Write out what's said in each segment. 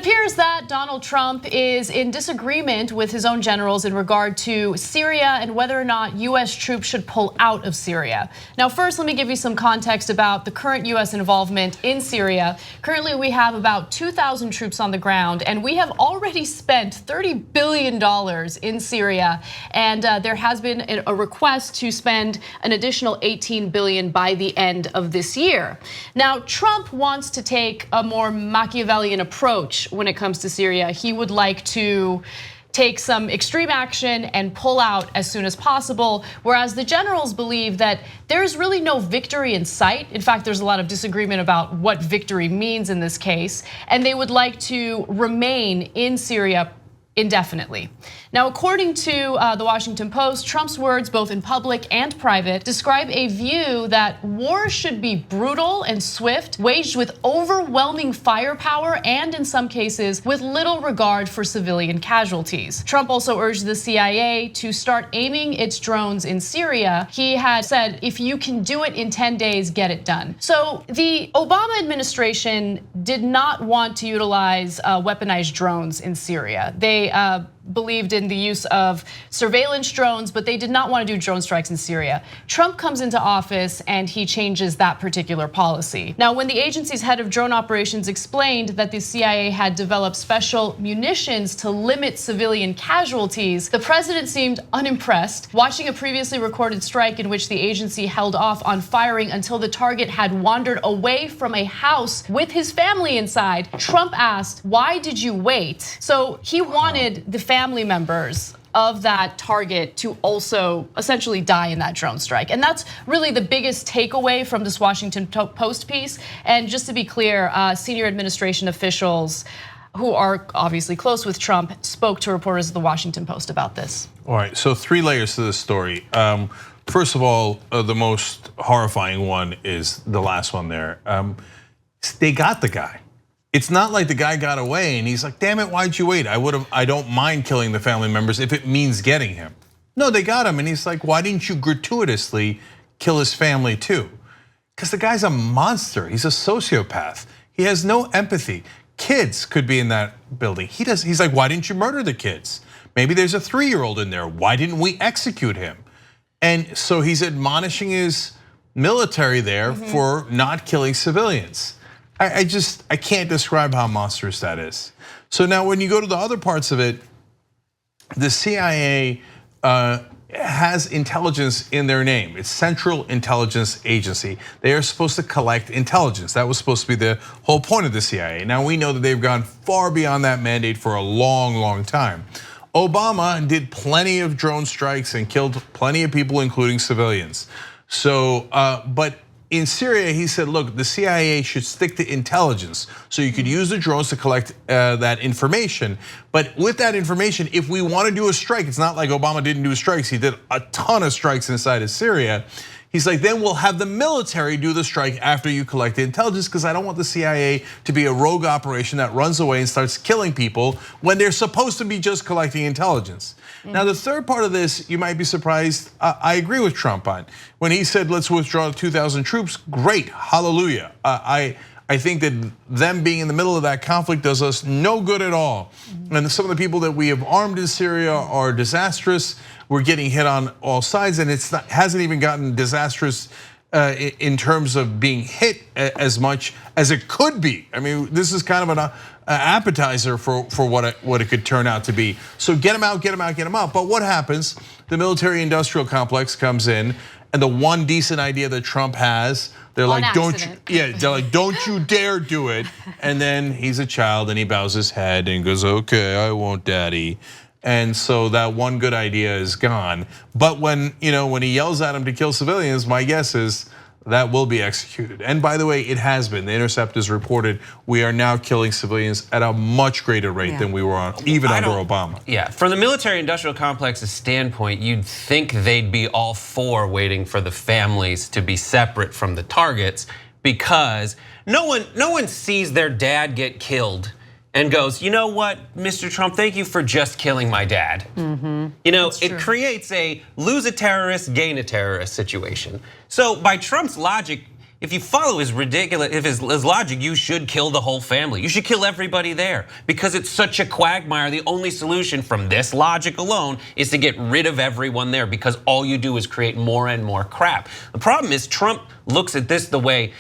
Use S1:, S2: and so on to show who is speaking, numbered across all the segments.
S1: appears that Donald Trump is in disagreement with his own generals in regard to Syria and whether or not US troops should pull out of Syria. Now, first, let me give you some context about the current US involvement in Syria. Currently, we have about 2,000 troops on the ground, and we have already spent $30 billion in Syria. And there has been a request to spend an additional $18 billion by the end of this year. Now, Trump wants to take a more Machiavellian approach when it comes to Syria. He would like to take some extreme action and pull out as soon as possible, whereas the generals believe that there's really no victory in sight. In fact, there's a lot of disagreement about what victory means in this case, and they would like to remain in Syria indefinitely. Now, according to the Washington Post, Trump's words, both in public and private, describe a view that war should be brutal and swift, waged with overwhelming firepower, and in some cases, with little regard for civilian casualties. Trump also urged the CIA to start aiming its drones in Syria. He had said, if you can do it in 10 days, get it done. So the Obama administration did not want to utilize weaponized drones in Syria. They believed in the use of surveillance drones, but they did not want to do drone strikes in Syria. Trump comes into office and he changes that particular policy. Now, when the agency's head of drone operations explained that the CIA had developed special munitions to limit civilian casualties, the president seemed unimpressed. Watching a previously recorded strike in which the agency held off on firing until the target had wandered away from a house with his family inside, Trump asked, "Why did you wait?" So he wanted the family members of that target to also essentially die in that drone strike. And that's really the biggest takeaway from this Washington Post piece. And just to be clear, senior administration officials who are obviously close with Trump spoke to reporters of the Washington Post about this.
S2: All right, so 3 layers to this story. First of all, the most horrifying one is the last one there. They got the guy. It's not like the guy got away and he's like, damn it, why'd you wait? I don't mind killing the family members if it means getting him. No, they got him and he's like, why didn't you gratuitously kill his family too? Because the guy's a monster, he's a sociopath. He has no empathy. Kids could be in that building. He's like, why didn't you murder the kids? Maybe there's a 3-year-old in there, why didn't we execute him? And so he's admonishing his military there for not killing civilians. I can't describe how monstrous that is. So now when you go to the other parts of it, the CIA has intelligence in their name. It's Central Intelligence Agency. They are supposed to collect intelligence. That was supposed to be the whole point of the CIA. Now we know that they've gone far beyond that mandate for a long, long time. Obama did plenty of drone strikes and killed plenty of people, including civilians. So, but in Syria, he said, look, the CIA should stick to intelligence. So you could use the drones to collect that information. But with that information, if we want to do a strike, it's not like Obama didn't do strikes. He did a ton of strikes inside of Syria. He's like, then we'll have the military do the strike after you collect the intelligence, because I don't want the CIA to be a rogue operation that runs away and starts killing people when they're supposed to be just collecting intelligence. Now, the third part of this, you might be surprised, I agree with Trump on. When he said, let's withdraw 2,000 troops, great, hallelujah. I think that them being in the middle of that conflict does us no good at all. And some of the people that we have armed in Syria are disastrous. We're getting hit on all sides, and hasn't even gotten disastrous in terms of being hit as much as it could be. I mean, this is kind of an appetizer for what it could turn out to be. So get them out, get them out, get them out. But what happens? The military-industrial complex comes in, and the one decent idea that Trump has, they're like, don't you dare do it. And then he's a child and he bows his head and goes, okay, I won't, daddy. And so that one good idea is gone. But when he yells at him to kill civilians, my guess is that will be executed. And by the way, it has been. The Intercept has reported we are now killing civilians at a much greater rate than we were on, even under Obama.
S3: Yeah, from the military-industrial complex's standpoint, you'd think they'd be all for waiting for the families to be separate from the targets, because no one sees their dad get killed and goes, you know what, Mr. Trump, thank you for just killing my dad. It creates a lose a terrorist, gain a terrorist situation. So by Trump's logic, if you follow his his logic, you should kill the whole family. You should kill everybody there because it's such a quagmire. The only solution from this logic alone is to get rid of everyone there because all you do is create more and more crap. The problem is Trump looks at this the way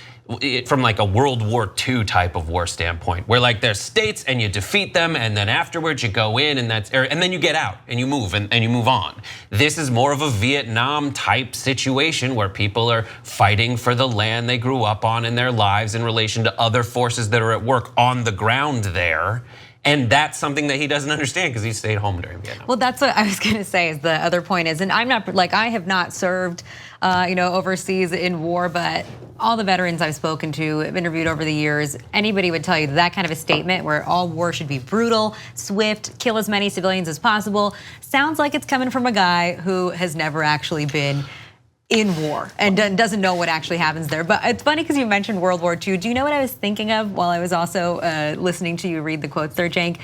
S3: from like a World War II type of war standpoint, where like there's states and you defeat them, and then afterwards you go in and then you get out and you move and you move on. This is more of a Vietnam type situation where people are fighting for the land they grew up on in their lives in relation to other forces that are at work on the ground there. And that's something that he doesn't understand because he stayed home during Vietnam.
S4: Well, that's what I was going to say. Is the other point is, and I'm not like I have not served, overseas in war, but all the veterans I've spoken to, have interviewed over the years, anybody would tell you that kind of a statement where all war should be brutal, swift, kill as many civilians as possible, sounds like it's coming from a guy who has never actually been in war and doesn't know what actually happens there. But it's funny because you mentioned World War II. Do you know what I was thinking of while I was also listening to you read the quotes there, Cenk?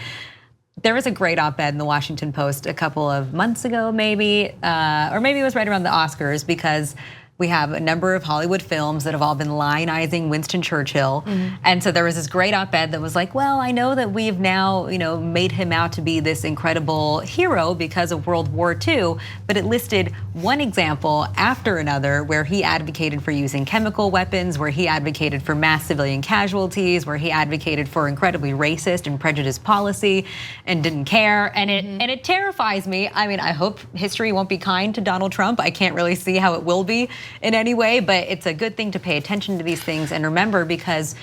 S4: There was a great op-ed in the Washington Post a couple of months ago, maybe, or maybe it was right around the Oscars, because we have a number of Hollywood films that have all been lionizing Winston Churchill. And so there was this great op-ed that was like, well, I know that we've now, made him out to be this incredible hero because of World War II, but it listed one example after another where he advocated for using chemical weapons, where he advocated for mass civilian casualties, where he advocated for incredibly racist and prejudiced policy and didn't care. And it terrifies me. I mean, I hope history won't be kind to Donald Trump. I can't really see how it will be in any way, but it's a good thing to pay attention to these things and remember, because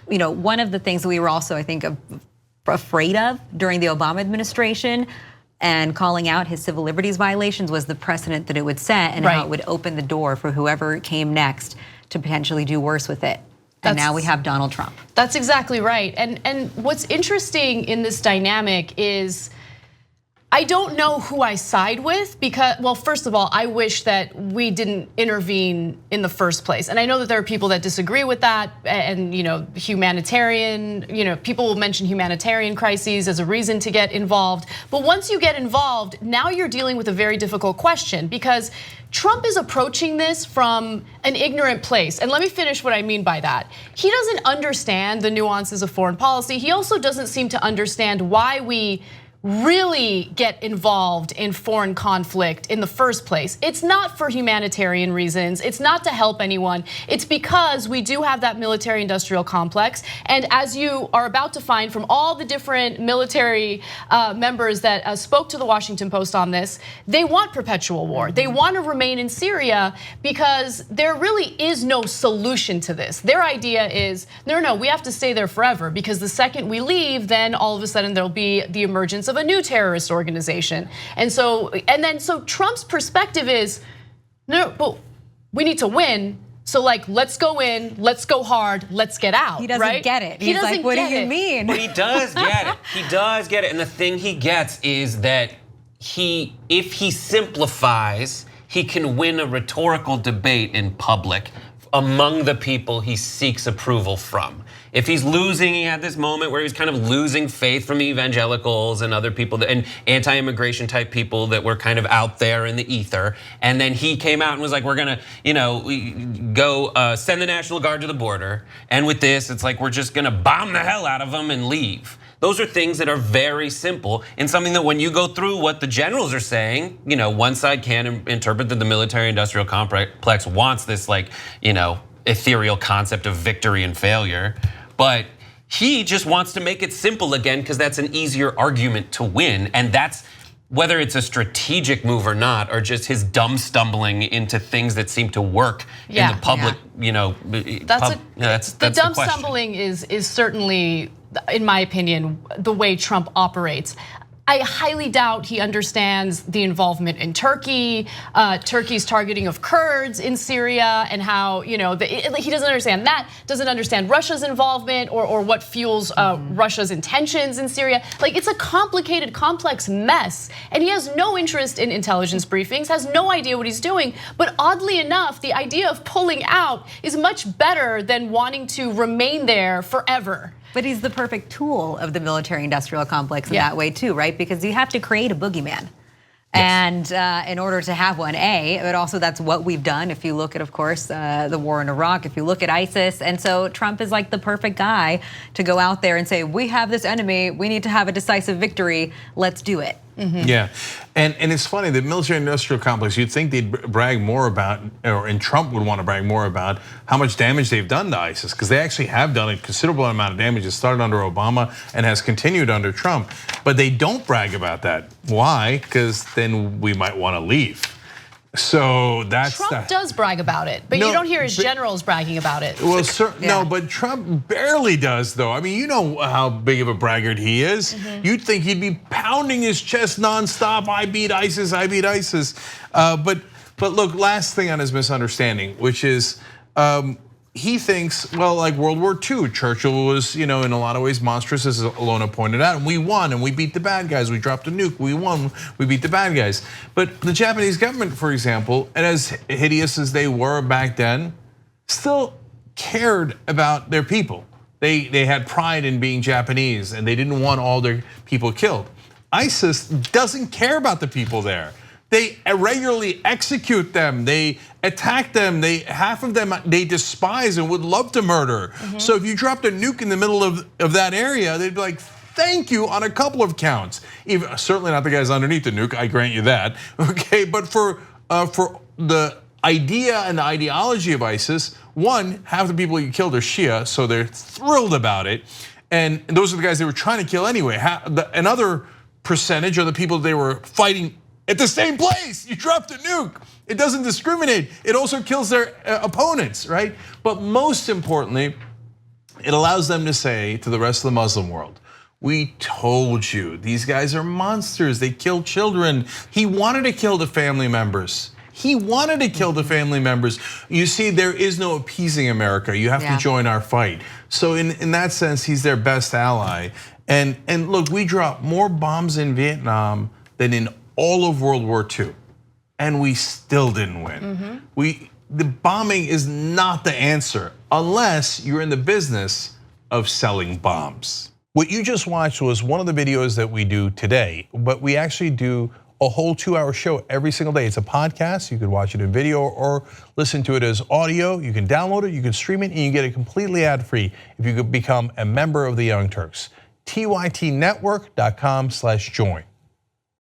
S4: one of the things that we were also, I think, afraid of during the Obama administration and calling out his civil liberties violations was the precedent that it would set and how it would open the door for whoever came next to potentially do worse with it. And now we have Donald Trump.
S1: That's exactly right. And what's interesting in this dynamic is I don't know who I side with because, well, first of all, I wish that we didn't intervene in the first place. And I know that there are people that disagree with that and humanitarian, people will mention humanitarian crises as a reason to get involved. But once you get involved, now you're dealing with a very difficult question because Trump is approaching this from an ignorant place. And let me finish what I mean by that. He doesn't understand the nuances of foreign policy. He also doesn't seem to understand why we really get involved in foreign conflict in the first place. It's not for humanitarian reasons. It's not to help anyone. It's because we do have that military industrial complex. And as you are about to find from all the different military members that spoke to the Washington Post on this, they want perpetual war. They want to remain in Syria because there really is no solution to this. Their idea is, no, we have to stay there forever because the second we leave, then all of a sudden there'll be the emergence of a new terrorist organization. And so Trump's perspective is, no, but we need to win. So let's go in, let's go hard, let's get out.
S4: He doesn't get it. He's like, what do you mean?
S3: But he does get it. He does get it. And the thing he gets is that if he simplifies, he can win a rhetorical debate in public among the people he seeks approval from. If he's losing, he had this moment where he was kind of losing faith from evangelicals and other people and anti-immigration type people that were kind of out there in the ether. And then he came out and was like, we're gonna, go send the National Guard to the border. And with this, it's like, we're just gonna bomb the hell out of them and leave. Those are things that are very simple and something that when you go through what the generals are saying, one side can interpret that the military industrial complex wants this ethereal concept of victory and failure. But he just wants to make it simple again because that's an easier argument to win. And that's whether it's a strategic move or not, or just his dumb stumbling into things that seem to work in the public,
S1: the dumb stumbling is certainly, in my opinion, the way Trump operates. I highly doubt he understands the involvement in Turkey, Turkey's targeting of Kurds in Syria, and how he doesn't understand that, doesn't understand Russia's involvement or what fuels Russia's intentions in Syria. It's a complicated, complex mess, and he has no interest in intelligence briefings, has no idea what he's doing. But oddly enough, the idea of pulling out is much better than wanting to remain there forever.
S4: But he's the perfect tool of the military industrial complex in that way too, right? Because you have to create a boogeyman. And in order to have one, but also that's what we've done. If you look at, of course, the war in Iraq, if you look at ISIS. And so Trump is like the perfect guy to go out there and say, we have this enemy, we need to have a decisive victory, let's do it.
S2: Yeah, and it's funny, the military-industrial complex, you'd think they'd brag more about, and Trump would want to brag more about how much damage they've done to ISIS, because they actually have done a considerable amount of damage. It started under Obama and has continued under Trump, but they don't brag about that. Why? Because then we might want to leave. So that's
S1: Trump does brag about it, but you don't hear his generals bragging about it.
S2: Well, no, but Trump barely does, though. I mean, you know how big of a braggart he is. You'd think he'd be pounding his chest nonstop. I beat ISIS, I beat ISIS. But look, last thing on his misunderstanding, which is he thinks, well, like World War II, Churchill was, in a lot of ways monstrous, as Alona pointed out, and we won, and we beat the bad guys. We dropped a nuke, we won, we beat the bad guys. But the Japanese government, for example, and as hideous as they were back then, still cared about their people. They had pride in being Japanese, and they didn't want all their people killed. ISIS doesn't care about the people there. They regularly execute them, they attack them, half of them they despise and would love to murder. So if you dropped a nuke in the middle of that area, they'd be like, thank you on a couple of counts. Certainly not the guys underneath the nuke, I grant you that, okay? But for the idea and the ideology of ISIS, one, half the people you killed are Shia, so they're thrilled about it. And those are the guys they were trying to kill anyway. Another percentage are the people they were fighting at the same place. You dropped a nuke. It doesn't discriminate. It also kills their opponents, right? But most importantly, it allows them to say to the rest of the Muslim world, we told you, these guys are monsters. They kill children. He wanted to kill the family members. He wanted to kill the family members. You see, there is no appeasing America. You have to join our fight. So in that sense, he's their best ally. And look, we dropped more bombs in Vietnam than in all of World War II, and we still didn't win. The bombing is not the answer unless you're in the business of selling bombs. What you just watched was one of the videos that we do today, but we actually do a whole 2-hour show every single day. It's a podcast. You can watch it in video or listen to it as audio. You can download it, you can stream it, and you get it completely ad-free if you could become a member of the Young Turks. TYTnetwork.com/join.